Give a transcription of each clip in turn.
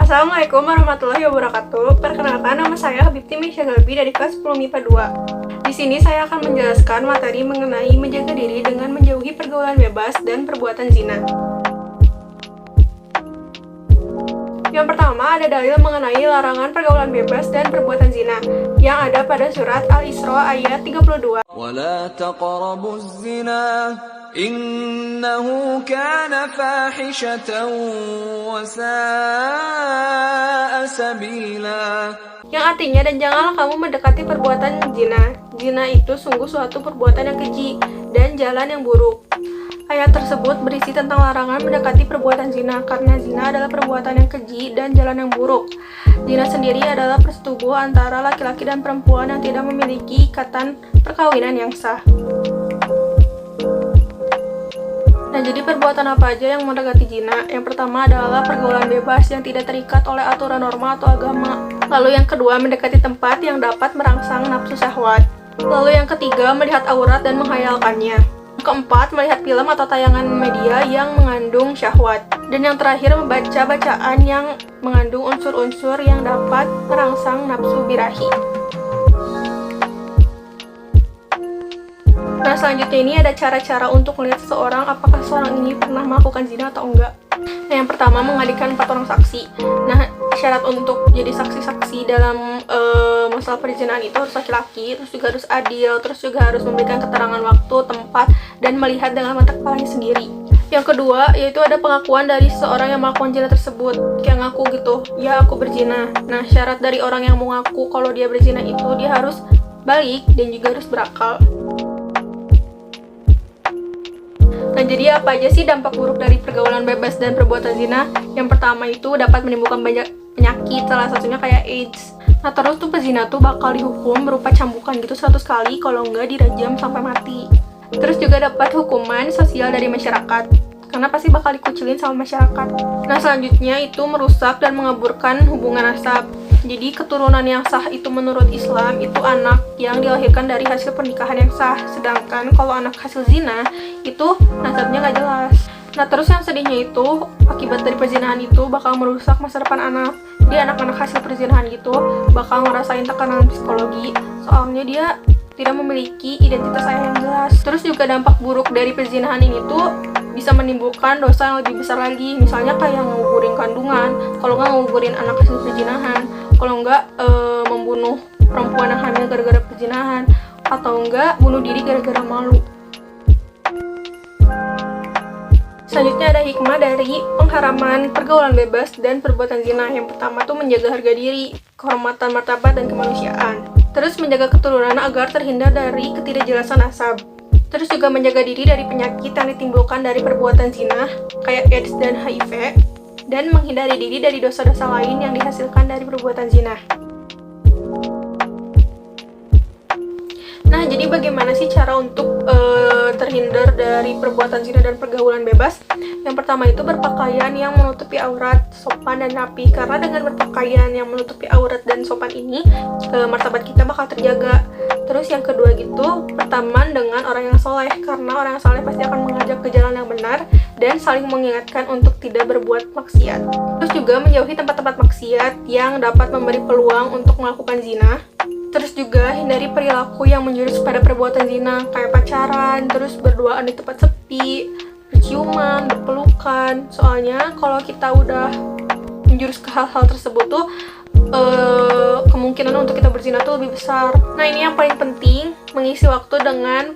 Assalamualaikum warahmatullahi wabarakatuh. Perkenalkan, nama saya Habibti Misha Galbi dari kelas 10 MIPA 2. Di sini saya akan menjelaskan materi mengenai menjaga diri dengan menjauhi pergaulan bebas dan perbuatan zina. Yang pertama, ada dalil mengenai larangan pergaulan bebas dan perbuatan zina yang ada pada surat Al-Isra ayat 32. وَلَا تَقْرَبُوا الزِّنَا إِنَّهُ كَانَ فَاحِشَةً وَسَاءَ سَبِيلًا. Yang artinya, dan janganlah kamu mendekati perbuatan zina. Zina itu sungguh suatu perbuatan yang keji dan jalan yang buruk. Ayat tersebut berisi tentang larangan mendekati perbuatan zina, karena zina adalah perbuatan yang keji dan jalan yang buruk. Zina sendiri adalah persetubuhan antara laki-laki dan perempuan yang tidak memiliki ikatan perkawinan yang sah. Nah, jadi perbuatan apa aja yang mendekati zina? Yang pertama adalah pergaulan bebas yang tidak terikat oleh aturan norma atau agama. Lalu yang kedua, mendekati tempat yang dapat merangsang nafsu syahwat. Lalu yang ketiga, melihat aurat dan menghayalkannya. Keempat, melihat film atau tayangan media yang mengandung syahwat. Dan yang terakhir, membaca bacaan yang mengandung unsur-unsur yang dapat merangsang nafsu birahi. Nah, selanjutnya ini ada cara-cara untuk melihat seseorang apakah seorang ini pernah melakukan zina atau enggak. Nah, yang pertama, menghadirkan 4 orang saksi. Nah, syarat untuk jadi saksi-saksi dalam masalah perzinahan itu harus laki-laki, terus juga harus adil, terus juga harus memberikan keterangan waktu, tempat, dan melihat dengan mata kepalanya sendiri. Yang kedua, yaitu ada pengakuan dari seseorang yang melakukan zina tersebut. Kayak ngaku gitu, ya aku berzina. Nah, syarat dari orang yang mau ngaku kalau dia berzina itu, dia harus balik dan juga harus berakal. Nah, jadi apa aja sih dampak buruk dari pergaulan bebas dan perbuatan zina? Yang pertama itu dapat menimbulkan banyak penyakit, salah satunya kayak AIDS. Nah, terus tuh pezina tuh bakal dihukum berupa cambukan gitu 100 kali, kalau enggak dirajam sampai mati. Terus juga dapat hukuman sosial dari masyarakat, karena pasti bakal dikucilin sama masyarakat. Nah, selanjutnya itu merusak dan mengaburkan hubungan nasab. Jadi keturunan yang sah itu menurut Islam itu anak yang dilahirkan dari hasil pernikahan yang sah. Sedangkan kalau anak hasil zina itu nasabnya nggak jelas. Nah, terus yang sedihnya itu akibat dari perzinahan itu bakal merusak masa depan anak. Jadi anak-anak hasil perzinahan gitu bakal ngerasain tekanan psikologi, soalnya dia tidak memiliki identitas ayah yang jelas. Terus juga dampak buruk dari perzinahan ini tuh bisa menimbulkan dosa yang lebih besar lagi. Misalnya kayak ngugurin kandungan, kalau nggak ngugurin anak hasil perzinahan, kalau nggak membunuh perempuan yang hamil gara-gara perzinahan, atau enggak bunuh diri gara-gara malu. Selanjutnya ada hikmah dari pengharaman pergaulan bebas dan perbuatan zina. Yang pertama tuh menjaga harga diri, kehormatan, martabat, dan kemanusiaan. Terus menjaga keturunan agar terhindar dari ketidakjelasan nasab. Terus juga menjaga diri dari penyakit yang ditimbulkan dari perbuatan zina, kayak AIDS dan HIV. Dan menghindari diri dari dosa-dosa lain yang dihasilkan dari perbuatan zina. Nah, jadi bagaimana sih cara untuk terhindar dari perbuatan zina dan pergaulan bebas? Yang pertama itu berpakaian yang menutupi aurat, sopan dan rapi. Karena dengan berpakaian yang menutupi aurat dan sopan ini, martabat kita bakal terjaga. Terus yang kedua gitu, berteman dengan orang yang soleh. Karena orang yang soleh pasti akan mengajak ke jalan yang benar dan saling mengingatkan untuk tidak berbuat maksiat. Terus juga menjauhi tempat-tempat maksiat yang dapat memberi peluang untuk melakukan zina. Terus juga hindari perilaku yang menjurus pada perbuatan zina, kayak pacaran, terus berduaan di tempat sepi, berciuman, berpelukan. Soalnya kalau kita udah menjurus ke hal-hal tersebut tuh kemungkinan untuk kita berzina tuh lebih besar. Nah, ini yang paling penting, mengisi waktu dengan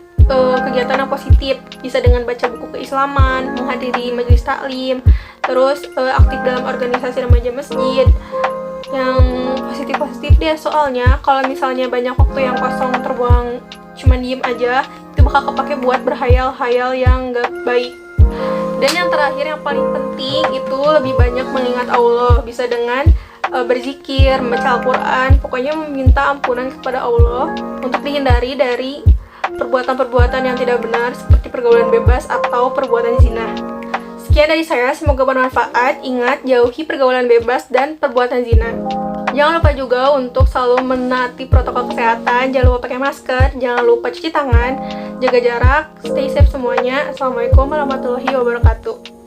kegiatan yang positif. Bisa dengan baca buku keislaman, menghadiri majelis taklim, terus aktif dalam organisasi remaja masjid. Yang positif-positif deh, soalnya kalau misalnya banyak waktu yang kosong terbuang cuma diem aja, itu bakal kepake buat berhayal-hayal yang gak baik. Dan yang terakhir yang paling penting itu lebih banyak mengingat Allah, bisa dengan berzikir, membaca Al-Quran, pokoknya meminta ampunan kepada Allah untuk dihindari dari perbuatan-perbuatan yang tidak benar seperti pergaulan bebas atau perbuatan zina. Sekian dari saya, semoga bermanfaat. Ingat, jauhi pergaulan bebas dan perbuatan zina. Jangan lupa juga untuk selalu menaati protokol kesehatan. Jangan lupa pakai masker, jangan lupa cuci tangan, jaga jarak, stay safe semuanya. Assalamualaikum warahmatullahi wabarakatuh.